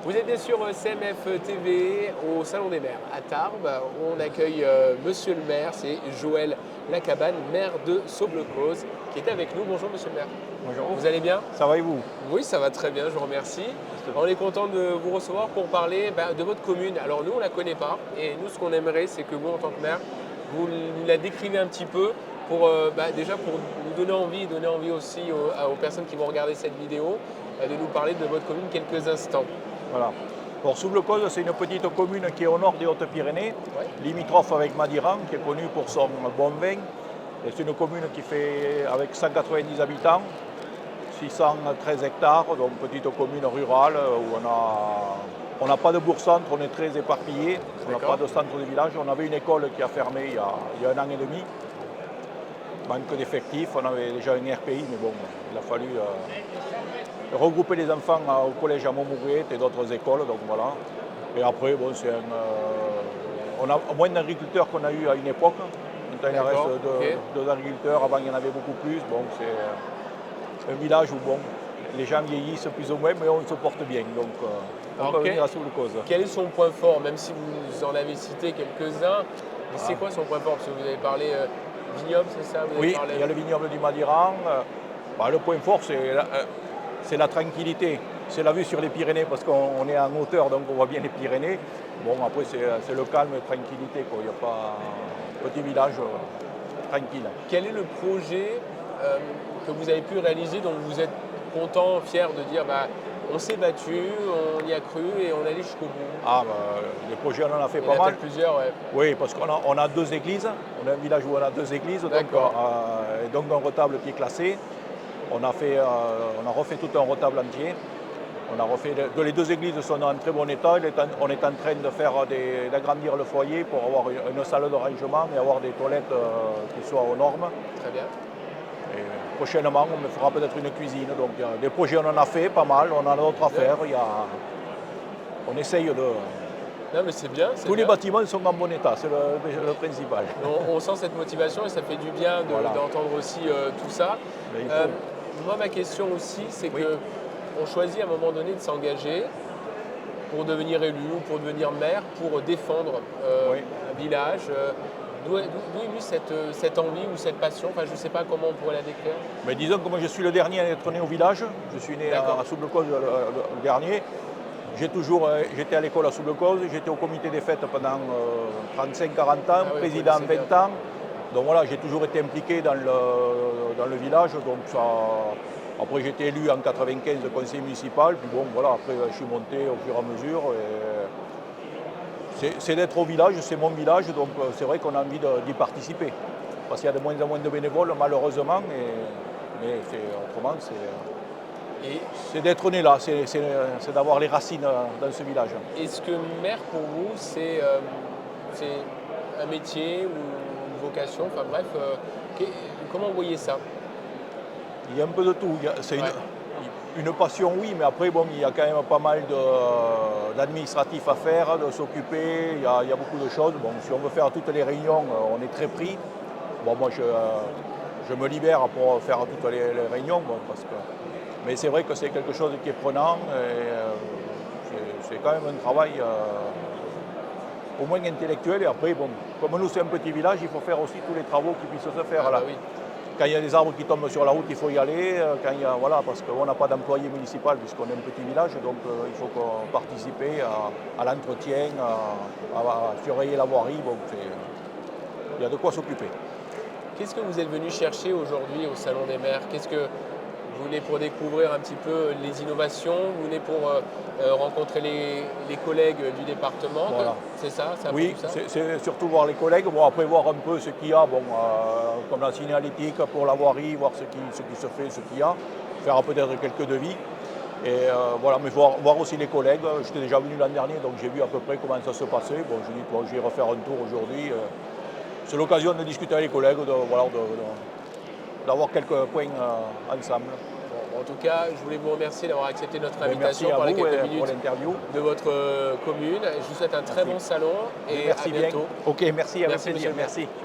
Vous êtes bien sûr CMF TV au Salon des maires à Tarbes où on accueille Monsieur le maire, c'est Joël Lacabane, maire de Saublecause, qui est avec nous. Bonjour Monsieur le maire. Bonjour. Vous allez bien? Ça va et vous? Oui, ça va très bien, je vous remercie. On est content de vous recevoir pour parler de votre commune. Alors nous, on ne la connaît pas et nous, ce qu'on aimerait, c'est que vous, en tant que maire, vous nous la décrivez un petit peu pour, déjà pour nous donner envie aussi aux personnes qui vont regarder cette vidéo, de nous parler de votre commune quelques instants. Voilà. Pour Saublecause, c'est une petite commune qui est au nord des Hautes-Pyrénées, Ouais. limitrophe avec Madiran, qui est connue pour son bon vin. Et c'est une commune qui fait avec 190 habitants, 613 hectares, donc petite commune rurale où on n'a pas de bourg-centre, on est très éparpillé, on n'a D'accord. pas de centre de village. On avait une école qui a fermé il y a un an et demi. Manque d'effectifs, on avait déjà un RPI, mais bon, il a fallu regrouper les enfants au collège à Montmouret et d'autres écoles, donc voilà. Et après, bon, on a moins d'agriculteurs qu'on a eu à une époque. Maintenant, il reste D'accord, deux agriculteurs, avant il y en avait beaucoup plus. Bon, c'est un village où bon, les gens vieillissent plus ou moins, mais on se porte bien. Donc on peut venir à Saublecause. Quel est son point fort, même si vous en avez cité quelques-uns, mais c'est quoi son point fort? Parce que vous avez parlé vignoble, c'est ça? Vous avez Oui, parlé... il y a le vignoble du Madiran. Le point fort, c'est la tranquillité. C'est la vue sur les Pyrénées, parce qu'on est en hauteur, donc on voit bien les Pyrénées. Bon, après, c'est le calme et la tranquillité, quoi. Il n'y a pas un petit village tranquille. Quel est le projet que vous avez pu réaliser, dont vous êtes content, fier de dire on s'est battu, on y a cru et on est allé jusqu'au bout? Les projets, on en a fait Il y en pas a mal. peut-être plusieurs, ouais. Oui, parce qu'on a deux églises. On a un village où on a deux églises, D'accord. et donc un retable qui est classé. On a refait tout un retable entier. Les deux églises sont en très bon état. On est en train d'agrandir le foyer pour avoir une salle de rangement et avoir des toilettes qui soient aux normes. Très bien. Et prochainement, on me fera peut-être une cuisine. Donc des projets, on en a fait pas mal. On en a d'autres à faire. On essaye de... Non, mais c'est bien. Tous les bâtiments sont en bon état, c'est le principal. On sent cette motivation et ça fait du bien Voilà. d'entendre aussi tout ça. Mais il faut. Moi, ma question aussi, c'est Oui. qu'on choisit à un moment donné de s'engager pour devenir élu ou pour devenir maire, pour défendre Oui. un village. D'où est venue cette envie ou cette passion? Enfin, je ne sais pas comment on pourrait la décrire. Mais disons que moi je suis le dernier à être né au village. Je suis né D'accord. à Saublecause, le dernier. J'étais à l'école à Saublecause, j'étais au comité des fêtes pendant 35-40 ans, Ah oui, président vous connaissez 20 ans. Donc voilà, j'ai toujours été impliqué dans le village. Donc ça, après j'ai été élu en 95 conseiller municipal. Puis bon voilà, après je suis monté au fur et à mesure. C'est d'être au village, c'est mon village, donc c'est vrai qu'on a envie d'y participer. Parce qu'il y a de moins en moins de bénévoles malheureusement, mais autrement Et c'est d'être né là, c'est d'avoir les racines dans ce village. est-ce que maire pour vous, c'est un métier ou une vocation? Enfin bref, comment vous voyez ça? Il y a un peu de tout. C'est Ouais. une passion, oui, mais après, bon, il y a quand même pas mal d'administratifs à faire, de s'occuper. Il y a beaucoup de choses. Bon, si on veut faire toutes les réunions, on est très pris. Bon, moi, je me libère pour faire toutes les réunions, bon, mais c'est vrai que c'est quelque chose qui est prenant. C'est quand même un travail au moins intellectuel. Et après, bon, comme nous, c'est un petit village, il faut faire aussi tous les travaux qui puissent se faire là. Oui. Quand il y a des arbres qui tombent sur la route, il faut y aller. Voilà, parce qu'on n'a pas d'employé municipal puisqu'on est un petit village, donc il faut qu'on participe à l'entretien, à surveiller la voirie. Bon, il y a de quoi s'occuper. Qu'est-ce que vous êtes venu chercher aujourd'hui au Salon des maires? Qu'est-ce que vous venez pour découvrir un petit peu les innovations? Vous venez pour rencontrer les collègues du département? Voilà. C'est ça? C'est un peu Oui, tout ça? c'est surtout voir les collègues, bon, après voir un peu ce qu'il y a, bon, comme la signalétique pour la voirie, voir ce qui se fait, ce qu'il y a, faire peut-être quelques devis. Et voilà, mais voir aussi les collègues. J'étais déjà venu l'an dernier, donc j'ai vu à peu près comment ça se passait. Bon, je dis, bon, je vais refaire un tour aujourd'hui. C'est l'occasion de discuter avec les collègues, d'avoir quelques points ensemble. Bon, en tout cas, je voulais vous remercier d'avoir accepté notre Merci invitation à pour les vous quelques pour minutes l'interview. de votre commune. Je vous souhaite un très Merci. bon salon et Merci à bien. bientôt. Ok, merci, avec Merci, monsieur plaisir. le maire. Merci.